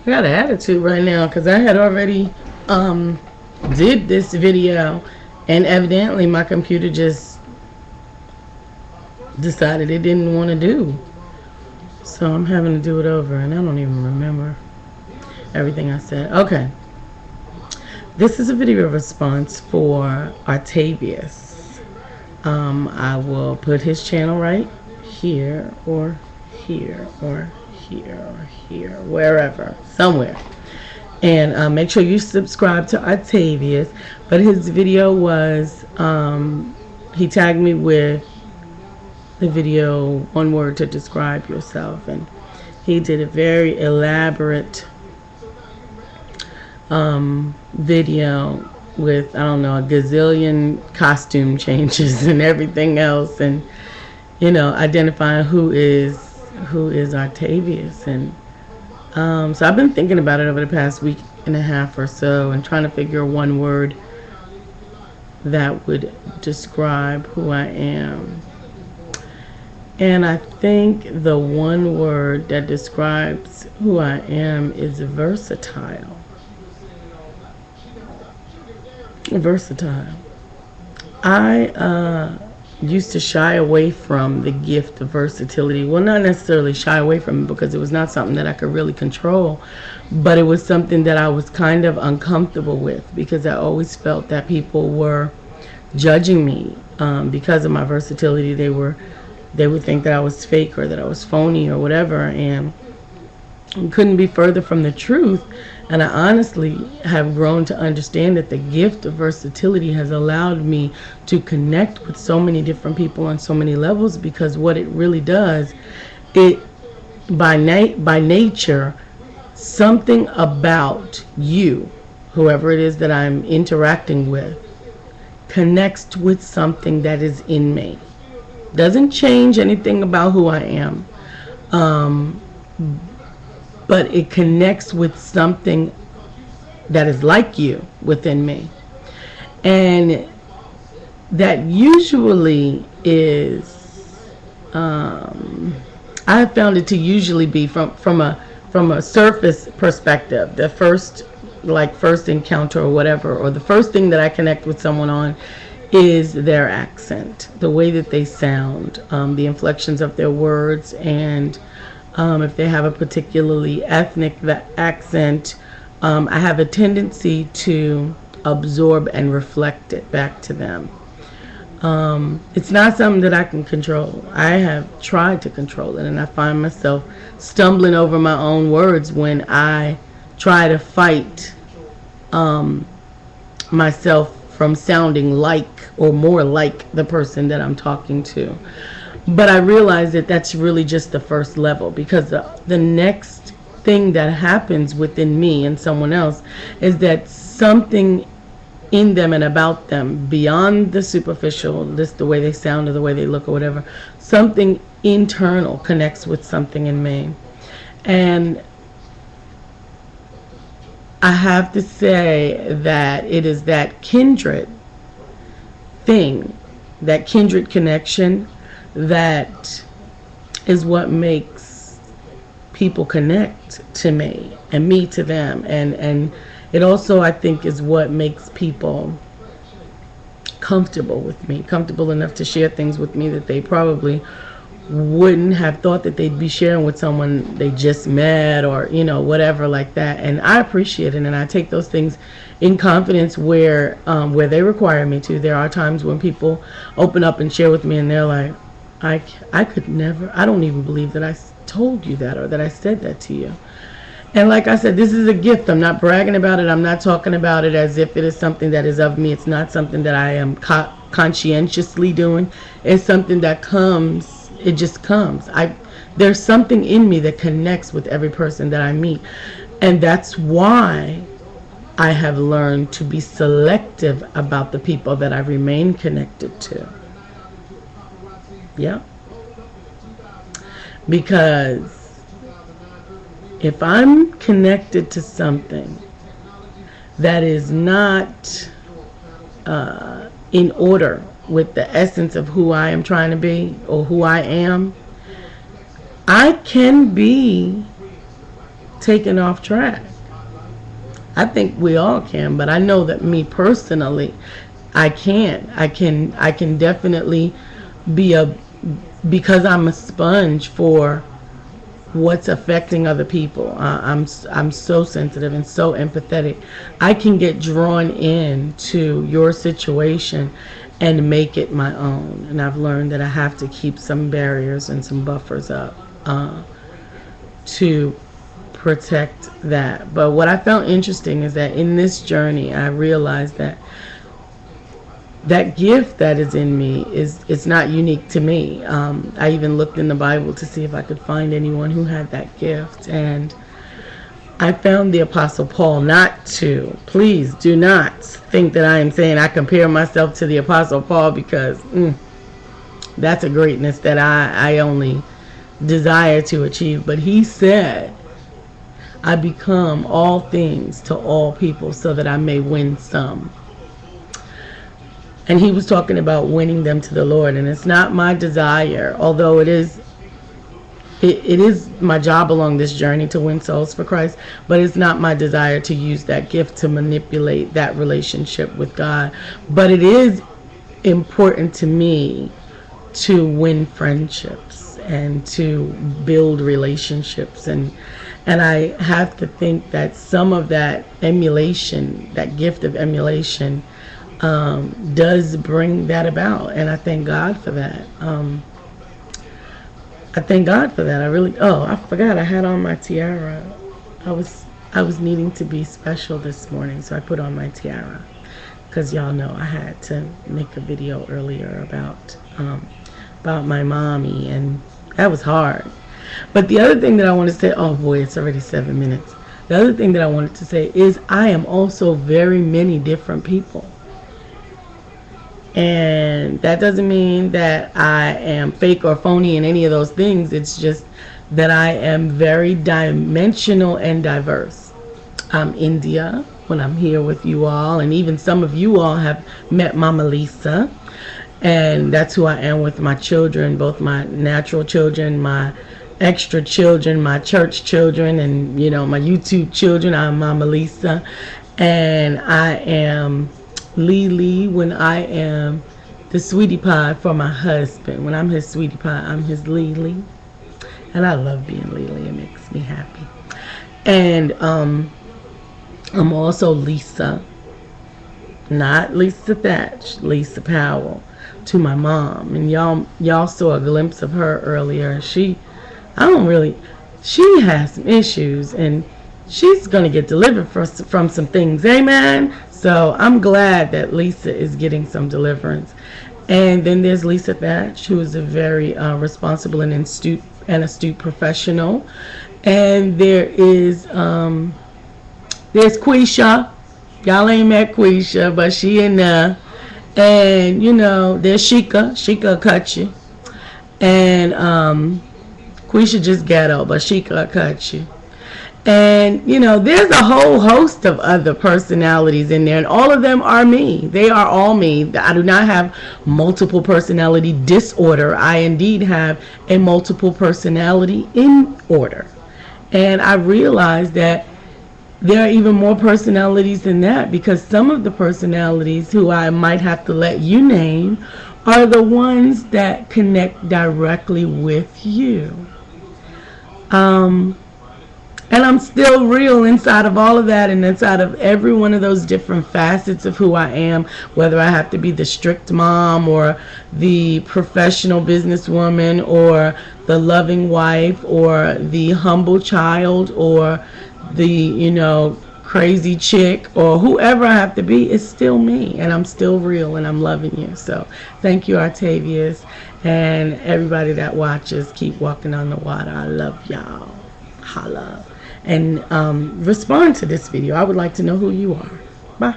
I got an attitude right now because I had already did this video, and evidently my computer just decided it didn't want to do. So I'm having to do it over, and I don't even remember everything I said. Okay. This is a video response for Octavius. I will put his channel right here, or here, or here, or here, wherever, somewhere. And make sure you subscribe to Octavius. But his video was, he tagged me with the video, one word to describe yourself. And he did a very elaborate video with, I don't know, a gazillion costume changes and everything else, and you know, identifying who is Octavius. And so I've been thinking about it over the past week and a half or so, and trying to figure one word that would describe who I am. And I think the one word that describes who I am is versatile. Versatile. I used to shy away from the gift of versatility. Well, not necessarily shy away from it, because it was not something that I could really control, but it was something that I was kind of uncomfortable with, because I always felt that people were judging me because of my versatility. They would think that I was fake, or that I was phony, or whatever, and couldn't be further from the truth. And I honestly have grown to understand that the gift of versatility has allowed me to connect with so many different people on so many levels, because what it really does, it by nature, something about you, whoever it is that I'm interacting with, connects with something that is in me. Doesn't change anything about who I am, but it connects with something that is like you within me. And that usually is, I found it to usually be from a surface perspective. The first encounter or whatever, or the first thing that I connect with someone on, is their accent, the way that they sound, the inflections of their words, and if they have a particularly ethnic accent, I have a tendency to absorb and reflect it back to them. It's not something that I can control. I have tried to control it, and I find myself stumbling over my own words when I try to fight myself from sounding like, or more like, the person that I'm talking to. But I realize that that's really just the first level, because the next thing that happens within me and someone else is that something in them and about them, beyond the superficial, just the way they sound or the way they look or whatever, something internal connects with something in me. And I have to say that it is that kindred thing, that kindred connection, that is what makes people connect to me and me to them. And it also, I think, is what makes people comfortable with me, comfortable enough to share things with me that they probably wouldn't have thought that they'd be sharing with someone they just met, or you know, whatever like that. And I appreciate it, and I take those things in confidence where they require me to. There are times when people open up and share with me, and they're like, I could never, I don't even believe that I told you that, or that I said that to you. And like I said, this is a gift. I'm not bragging about it. I'm not talking about it as if it is something that is of me. It's not something that I am conscientiously doing. It's something that comes. It just comes. There's something in me that connects with every person that I meet. And that's why I have learned to be selective about the people that I remain connected to. Yeah. Because if I'm connected to something that is not in order with the essence of who I am trying to be, or who I am, I can be taken off track. I think we all can, but I know that me personally, I can't. I can definitely be because I'm a sponge for what's affecting other people. I'm so sensitive and so empathetic. I can get drawn into your situation and make it my own. And I've learned that I have to keep some barriers and some buffers up to protect that. But what I found interesting is that in this journey, I realized that that gift that is in me it's not unique to me. I even looked in the Bible to see if I could find anyone who had that gift, and I found the Apostle Paul. Not to, please do not think that I am saying I compare myself to the Apostle Paul, because that's a greatness that I only desire to achieve. But he said, I become all things to all people so that I may win some. And he was talking about winning them to the Lord. And it's not my desire, although it is my job along this journey to win souls for Christ, but it's not my desire to use that gift to manipulate that relationship with God. But it is important to me to win friendships and to build relationships, and I have to think that some of that emulation, that gift of emulation, does bring that about, and I thank God for that. I thank God for that. I really. Oh, I forgot I had on my tiara. I was needing to be special this morning, so I put on my tiara, because y'all know I had to make a video earlier about my mommy, and that was hard. But the other thing that I want to say, oh boy, it's already 7 minutes. The other thing that I wanted to say is I am also very many different people. And that doesn't mean that I am fake or phony in any of those things. It's just that I am very dimensional and diverse. I'm India when I'm here with you all, and even some of you all have met Mama Lisa. And that's who I am with my children, both my natural children, my extra children, my church children, and my YouTube children. I'm Mama Lisa, and I am Lily when I am the sweetie pie for my husband. When I'm his sweetie pie, I'm his Lily, and I love being Lily. It makes me happy. And I'm also Lisa, not Lisa Thatch, Lisa Powell, to my mom. And y'all saw a glimpse of her earlier. She has some issues, and she's going to get delivered from some things. Amen. So I'm glad that Lisa is getting some deliverance. And then there's Lisa Thatch, who is a very responsible and astute professional. And there's Quisha. Y'all ain't met Quisha, but she in there. And there's Sheikah cut you. And Quisha just ghetto, but Sheikah cut you. And there's a whole host of other personalities in there, and all of them are me. They are all me. I do not have multiple personality disorder. I indeed have a multiple personality in order. And I realized that there are even more personalities than that, because some of the personalities who I might have to let you name are the ones that connect directly with you. And I'm still real inside of all of that, and inside of every one of those different facets of who I am, whether I have to be the strict mom or the professional businesswoman or the loving wife or the humble child or the, crazy chick or whoever I have to be. It's still me, and I'm still real, and I'm loving you. So thank you, Artavius, and everybody that watches. Keep walking on the water. I love y'all. Holla. And respond to this video. I would like to know who you are. Bye.